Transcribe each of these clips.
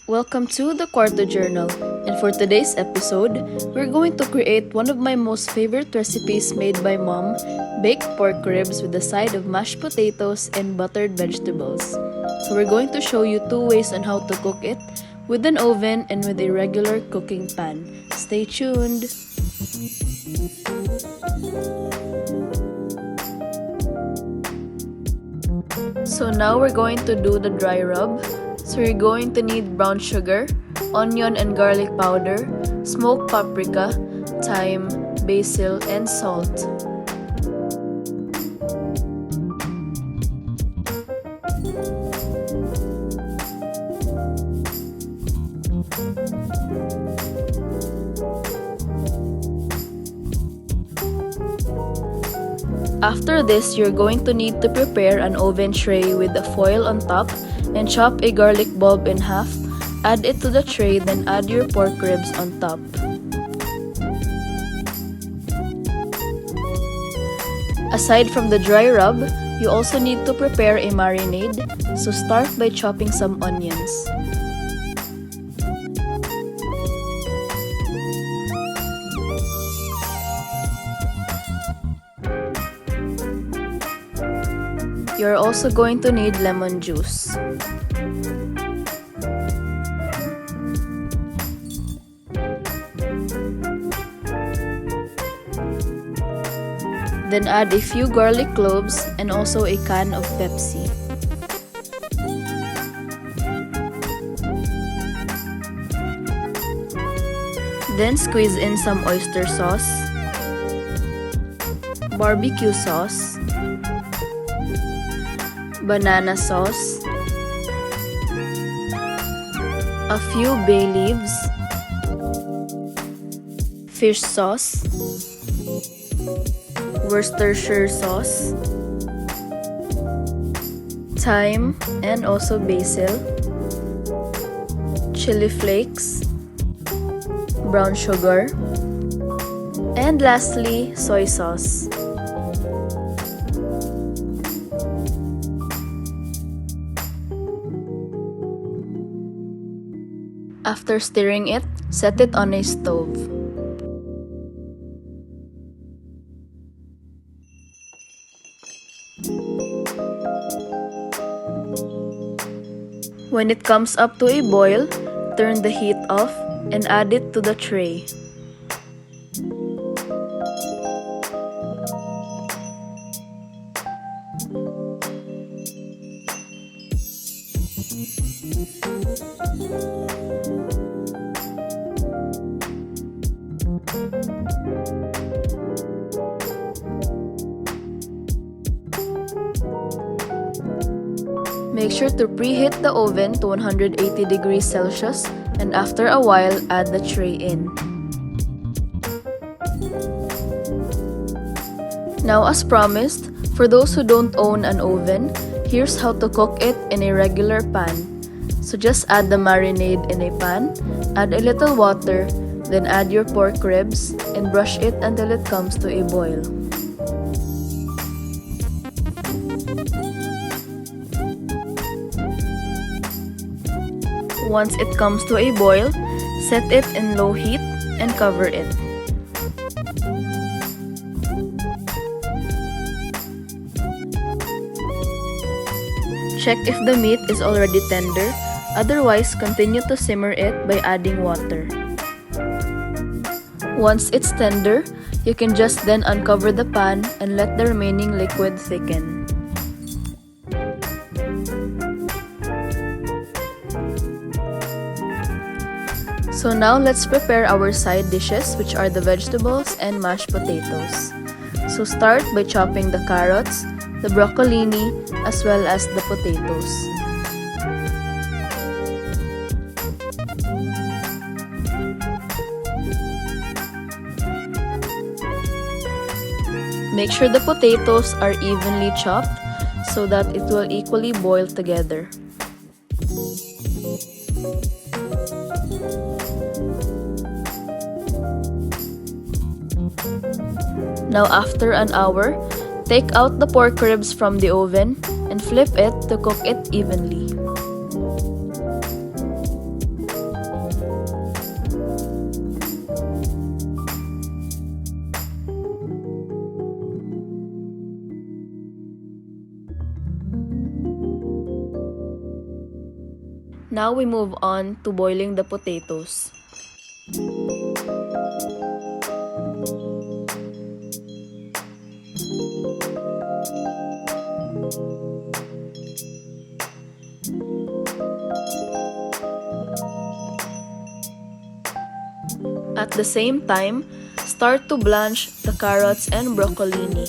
Welcome to the Cuarto Journal, and for today's episode, we're going to create one of my most favorite recipes made by Mom, baked pork ribs with a side of mashed potatoes and buttered vegetables. So we're going to show you two ways on how to cook it, with an oven and with a regular cooking pan. Stay tuned! So now we're going to do the dry rub. So you're going to need brown sugar, onion and garlic powder, smoked paprika, thyme, basil, and salt. After this, you're going to need to prepare an oven tray with a foil on top and chop a garlic bulb in half. Add it to the tray, then add your pork ribs on top. Aside from the dry rub, you also need to prepare a marinade, so start by chopping some onions. You're also going to need lemon juice. Then add a few garlic cloves and also a can of Pepsi. Then squeeze in some oyster sauce, barbecue sauce, banana sauce, a few bay leaves, fish sauce, worcestershire sauce, thyme and also basil, chili flakes, brown sugar, and lastly, soy sauce. After stirring it, set it on a stove. When it comes up to a boil, turn the heat off and add it to the tray. Make sure to preheat the oven to 180 degrees Celsius, and after a while, add the tray in. Now, as promised, for those who don't own an oven, here's how to cook it in a regular pan. So just add the marinade in a pan, add a little water, then add your pork ribs, and brush it until it comes to a boil. Once it comes to a boil, set it in low heat and cover it. Check if the meat is already tender, otherwise continue to simmer it by adding water. Once it's tender, you can just then uncover the pan and let the remaining liquid thicken. So now let's prepare our side dishes, which are the vegetables and mashed potatoes. So start by chopping the carrots, the brocollini, as well as the potatoes. Make sure the potatoes are evenly chopped so that it will equally boil together. Now after an hour, take out the pork ribs from the oven and flip it to cook it evenly. Now we move on to boiling the potatoes. At the same time, start to blanch the carrots and brocollini.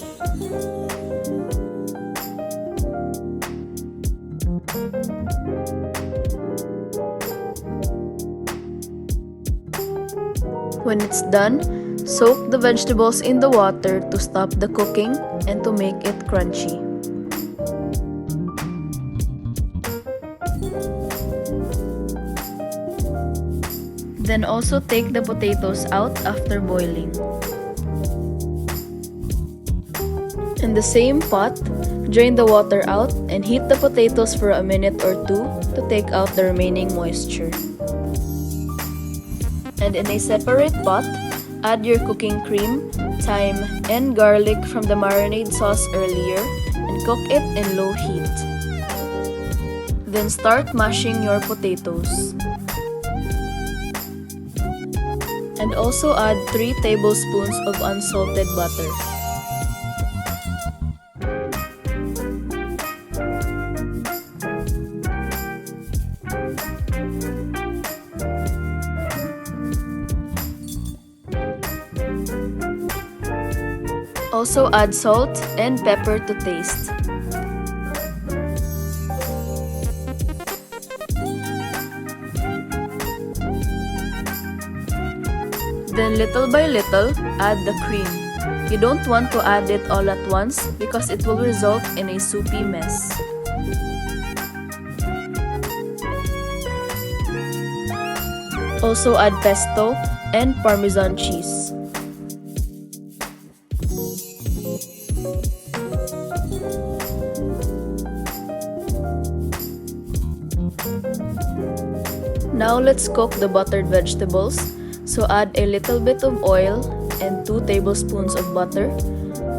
When it's done, soak the vegetables in the water to stop the cooking and to make it crunchy. Then also take the potatoes out after boiling. In the same pot, drain the water out and heat the potatoes for a minute or two to take out the remaining moisture. And in a separate pot, add your cooking cream, thyme, and garlic from the marinade sauce earlier and cook it in low heat. Then start mashing your potatoes. And also add 3 tablespoons of unsalted butter. Also add salt and pepper to taste. Then little by little, add the cream. You don't want to add it all at once because it will result in a soupy mess. Also add pesto and Parmesan cheese. Now let's cook the buttered vegetables. So add a little bit of oil and 2 tablespoons of butter.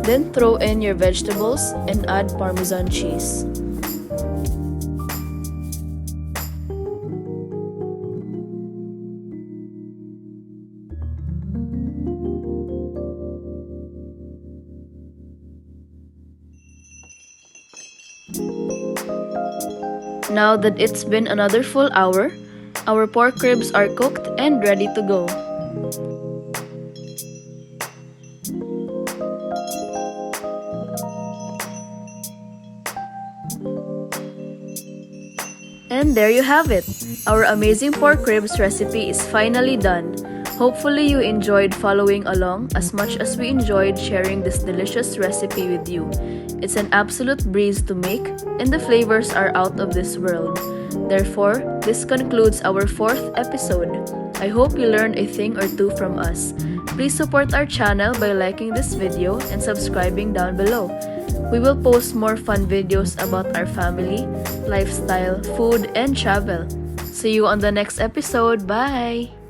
Then throw in your vegetables and add Parmesan cheese. Now that it's been another full hour, our pork ribs are cooked and ready to go. And there you have it! Our amazing pork ribs recipe is finally done. Hopefully you enjoyed following along as much as we enjoyed sharing this delicious recipe with you. It's an absolute breeze to make and the flavors are out of this world. Therefore, this concludes our 4th episode. I hope you learned a thing or two from us. Please support our channel by liking this video and subscribing down below. We will post more fun videos about our family, lifestyle, food, and travel. See you on the next episode. Bye!